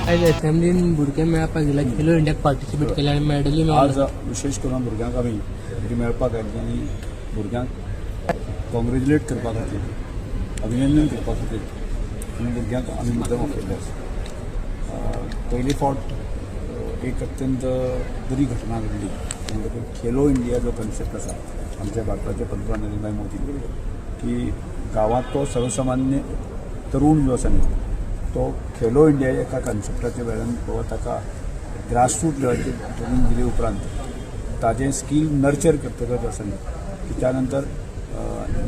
आज असेंब्लीन भुरगे मेळपाक गेला खेलो इंडियाक पार्टिसिपेट केले आणि मेडली आज विशेष करून भुरग्यांक आमी मेळपाक आयिल्ली आनी भुरग्यांक कॉंग्रेच्युलेट करपा खातीर अभिनंदन करपा खातीर आनी भुरग्यांक आमी मुद्दम आपयल्ले आसा। पयली फावट एक अत्यंत बरी घटना घडली म्हणजे खेलो इंडिया जो कन्सेप्ट आसा आमच्या भारताचे पंतप्रधान नरेंद्र मोदी की गांवांत तो सर्वसामान्य तरुण जो आसा न्ही तो खेलो इंडिया एका कन्सेप्टाच्या वेळान ताका ग्रासरूट लेवलचेर ट्रेनिंग दिले उपरांत ताजें स्कील नर्चर करतकच आसा न्ही की त्या नंतर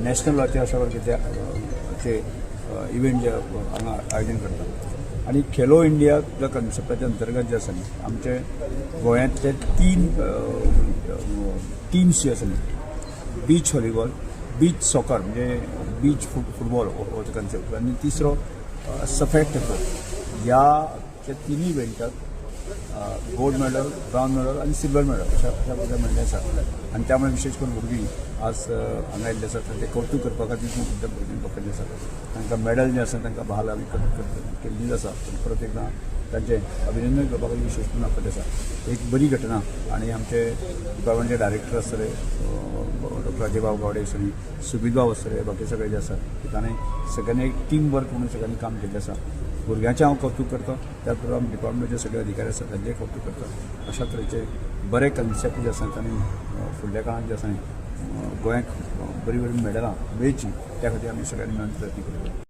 नॅशनल लेवलाचेर अशा प्रकारचे इव्हेंट जे हांगा आयोजन करतात आणि खेलो इंडिया ज्या कन्सेप्टाच्या अंतर्गत जे आसा न्ही आमचे गोंयांतले 3 टीम्स जे आसा न्ही बीच व्हॉलीबॉल बीच सॉकर म्हणजे बीच फुटबॉल हो कन्सेप्ट आणि तिसरो सफेद टेबल ह्या तिन्ही इव्हेंटात गोल्ड मेडल ब्राउन मेडल आणि सिल्वर मेडल अशा प्रकारे मेळिल्ले आसा आणि त्यामुळे विशेष करून भुरगीं आज हांगा आयिल्ले आसा तांचें कौतुक करपा खातीर खूब भुरगीं पकडले आसा तांकां मेडल जे आसा तांकां बहाल आमी केल्ली आसा परत एकदां तांचें अभिनंदन करपा खातीर विशेष करून आपले आसा। एक बरी घटना आणि आमचे डिपार्टमेंटचे डायरेक्टर आसतले डॉक्टर अजयभाऊ गावडे आसतली सुबीतभाऊ आसतले बाकी सगळे जे आसा ताणें सगळ्यांनी एक टीम वर्क म्हणून सगळ्यांनी काम केल्लें आसा। भुरग्यांचें हांव कौतुक करता त्याच बरोबर डिपार्टमेंटचे सगळे अधिकारी आसात तांचेंय कौतुक करता। अशा तरेचे बरे कन्सेप्ट जे आसात आनी फुडल्या काळांत जे आसा गोंयांक बरी बरी मेडलां मेळची त्या खातीर आमी सगळ्यांनी मेळून प्रयत्न करता।